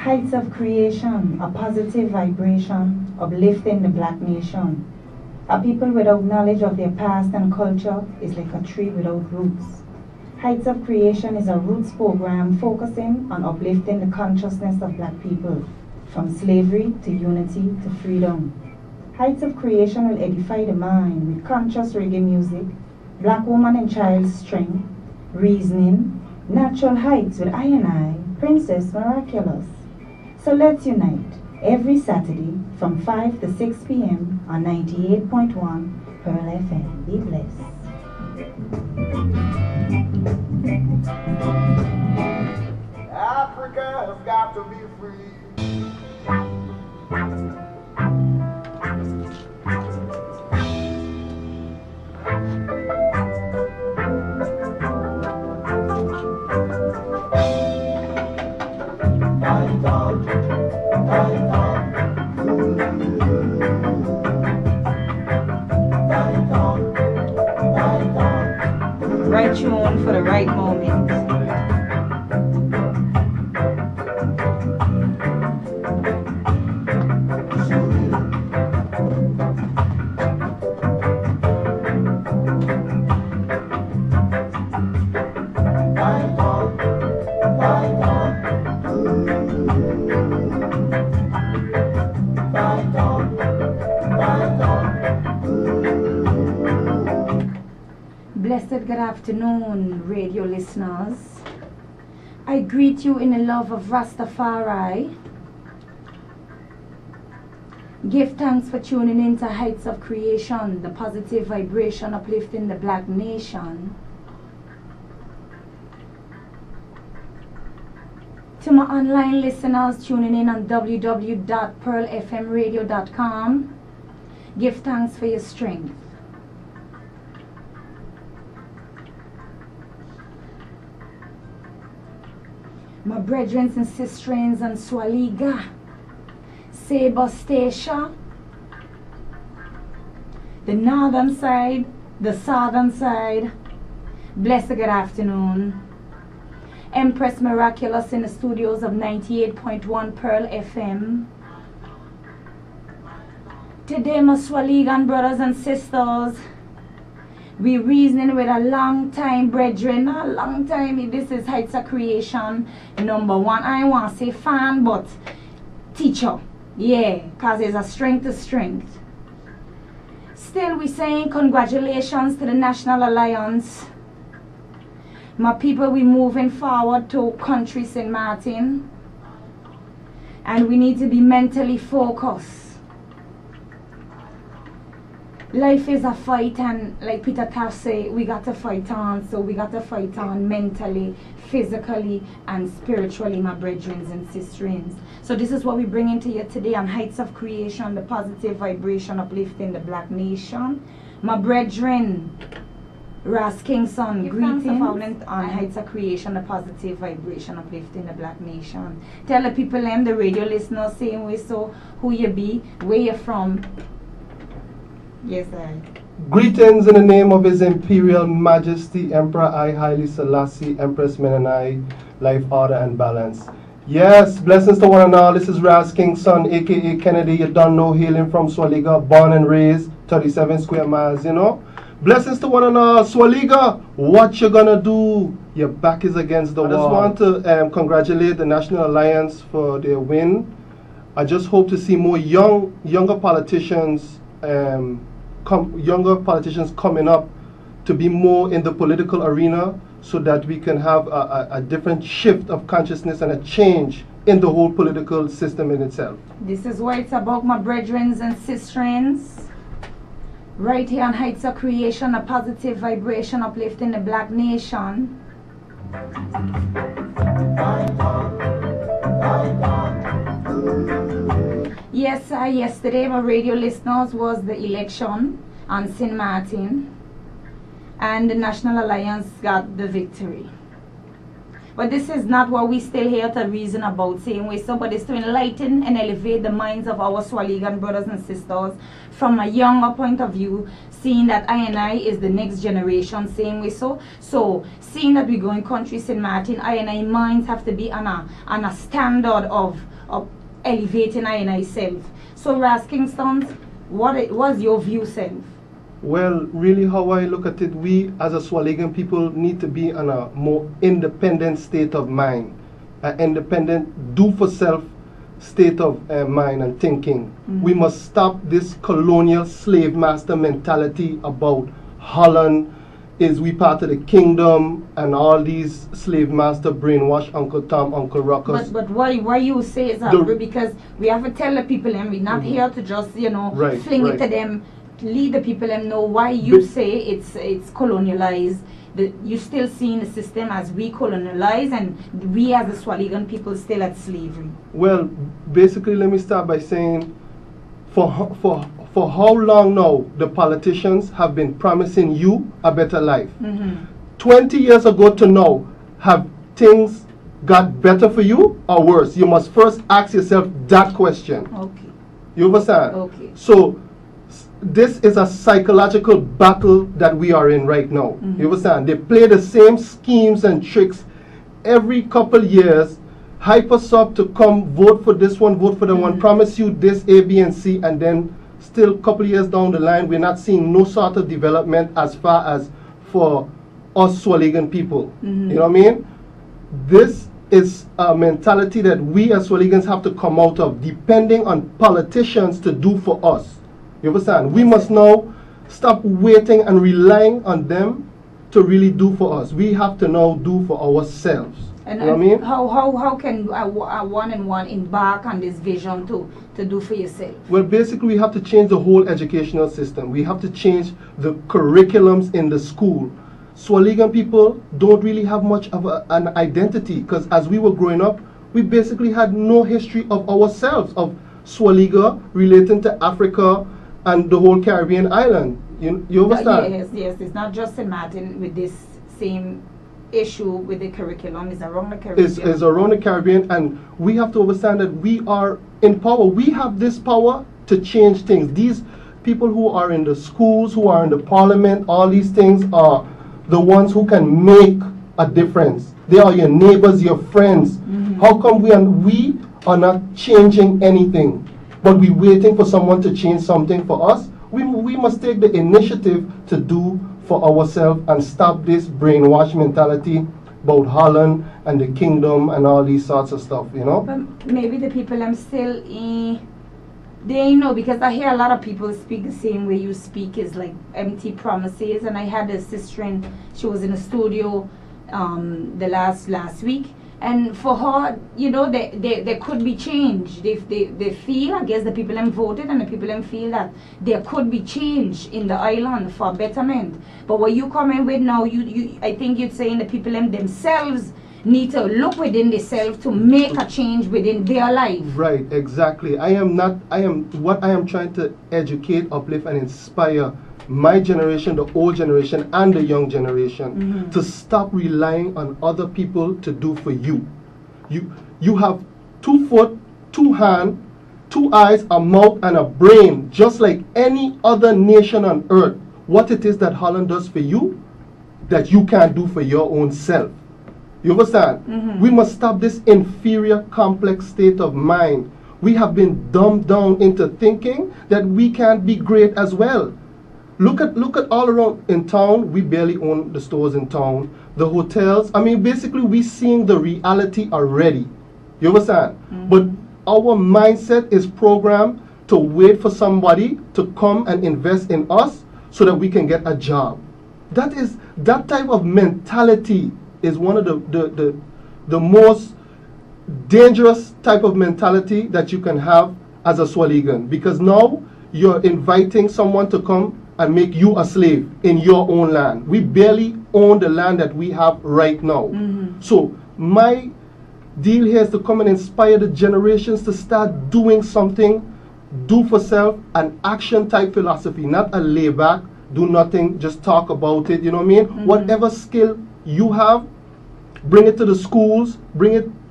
Heights of creation, a positive vibration, uplifting the black nation. A people without knowledge of their past and culture is like a tree without roots. Heights of Creation is a roots program focusing on uplifting the consciousness of black people, from slavery to unity to freedom. Heights of Creation will edify the mind with conscious reggae music, black woman and child strength, reasoning, natural heights with I, Princess Mirakyeles. So let's unite every Saturday from 5 to 6 p.m. on 98.1 Pearl FM. Be blessed. Africa has got to be free. Right tune for the right moment. Blessed good afternoon, radio listeners. I greet you in the love of Rastafari. Give thanks for tuning in to Heights of Creation, the positive vibration uplifting the black nation. To my online listeners tuning in on www.pearlfmradio.com, give thanks for your strength. My brethren and sisters on Swaligan, Sabre Station, the northern side, the southern side, blessed good afternoon. Empress Mirakyeles in the studios of 98.1 Pearl FM. Today, my Swaligan brothers and sisters, we reasoning with a long time brethren, a long time. This is Heights of Creation number one. I want to say fan, but teacher. Yeah, because it's a strength to strength. Still, we saying congratulations to the National Alliance. My people, we moving forward to country St. Martin. And we need to be mentally focused. Life is a fight, and like Peter Taft say, we got to fight on. So we got to fight on mentally, physically, and spiritually, my brethren and sisters. So this is what we bring into you today on Heights of Creation, the positive vibration uplifting the black nation. My brethren, Ras Kingson, greetings on Heights of Creation, the positive vibration uplifting the black nation. Tell the people and the radio listeners same way, so who you be, where you from. Yes, sir. Greetings in the name of His Imperial Majesty, Emperor Haile Selassie, Empress Menenai, life, order, and balance. Yes, blessings to one and all. This is Ras Kingson, aka Kennedy. You don't know, hailing from Swaligan, born and raised, 37 square miles, you know. Blessings to one and all. Swaligan, what you gonna do? Your back is against the wall. I just want to congratulate the National Alliance for their win. I just hope to see more younger politicians coming up to be more in the political arena, so that we can have a different shift of consciousness and a change in the whole political system in itself. This is what it's about, my brethren and sisters. Right here on Heights of Creation, a positive vibration uplifting the black nation. Yes, yesterday my radio listeners was the election on St. Martin, and the National Alliance got the victory. But this is not what we still here to reason about, saying we so, but it's to enlighten and elevate the minds of our Swaligan brothers and sisters from a younger point of view, seeing that I is the next generation, same way so. So seeing that we go in country St. Martin, I minds have to be on a standard of elevating I self. So Ras Kingston, what was your view self? Well, really how I look at it, we as a Swaligan people need to be on a more independent state of mind. An independent, do-for-self state of mind and thinking. We must stop this colonial slave master mentality about Holland is we part of the kingdom and all these slave master brainwash Uncle Tom, Uncle Ruckus. But why you say that? Because we have to tell the people and we're not here to just fling it to them. Lead the people and know why you say it's colonialized. You still seeing the system as we colonialize and we as the Swaligan people still at slavery. Well, basically, let me start by saying, for how long now the politicians have been promising you a better life? 20 years ago to now, have things got better for you or worse? You must first ask yourself that question. Okay. You understand? Okay. So this is a psychological battle that we are in right now. You understand? They play the same schemes and tricks every couple years, hype us up to come vote for this one, vote for the one, promise you this A, B, and C, and then still a couple years down the line, we're not seeing no sort of development as far as for us Swaligan people. You know what I mean? This is a mentality that we as Swaligans have to come out of, depending on politicians to do for us. You understand? We must now stop waiting and relying on them to really do for us. We have to now do for ourselves. And you know what I mean? How can a one and one embark on this vision to do for yourself? Well, basically, we have to change the whole educational system. We have to change the curriculums in the school. Swaligan people don't really have much of an identity because as we were growing up, we basically had no history of ourselves, of Swaliga relating to Africa and the whole Caribbean island. You understand? Yes. It's not just a Martin with this same issue with the curriculum. It's around the Caribbean. It's around the Caribbean, and we have to understand that we are in power. We have this power to change things. These people who are in the schools, who are in the parliament, all these things are the ones who can make a difference. They are your neighbors, your friends. How come we are not changing anything? But we're waiting for someone to change something for us. We must take the initiative to do for ourselves and stop this brainwash mentality about Holland and the kingdom and all these sorts of stuff, But maybe the people I'm still they know, because I hear a lot of people speak the same way you speak, is like empty promises. And I had a sister she was in a studio the last week. And for her, there could be change. They feel, I guess the people them voted and the people them feel that there could be change in the island for betterment. But what you come in with now, I think you're saying the people themselves need to look within themselves to make a change within their life. Right, exactly. What I am trying to educate, uplift, and inspire my generation, the old generation, and the young generation to stop relying on other people to do for you. You have 2 foot, 2 hands, 2 eyes, a mouth, and a brain, just like any other nation on earth. What it is that Holland does for you, that you can't do for your own self. You understand? We must stop this inferior, complex state of mind. We have been dumbed down into thinking that we can't be great as well. Look at all around in town. We barely own the stores in town, the hotels. I mean, basically, we're seeing the reality already. You understand? But our mindset is programmed to wait for somebody to come and invest in us so that we can get a job. That type of mentality is one of the most dangerous type of mentality that you can have as a Swaligan, because now you're inviting someone to come and make you a slave in your own land. We barely own the land that we have right now. So my deal here is to come and inspire the generations to start doing something, do for self, an action type philosophy, not a layback, do nothing, just talk about it, you know what I mean? Whatever skill you have, bring it to the schools,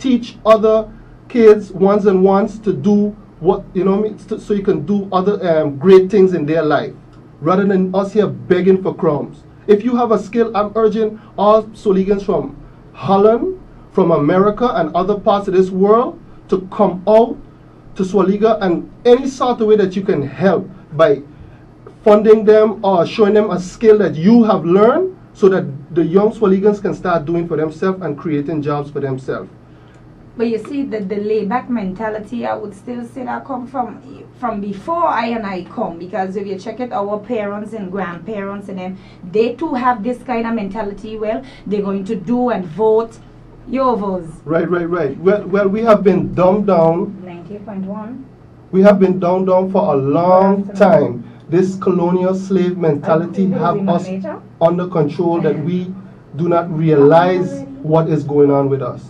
teach other kids ones and ones to do what, you know what I mean, so you can do other great things in their life, rather than us here begging for crumbs. If you have a skill, I'm urging all Swaligans from Holland, from America and other parts of this world to come out to Swaligan, and any sort of way that you can help by funding them or showing them a skill that you have learned so that the young Swaligans can start doing for themselves and creating jobs for themselves. But you see that the layback mentality, I would still say that come from before I come, because if you check it, our parents and grandparents and them, they too have this kind of mentality. Well, they're going to do and vote your votes. Right. Well, we have been dumbed down. 90.1. We have been dumbed down for a long time. This colonial slave mentality have us under control that we do not realize what is going on with us.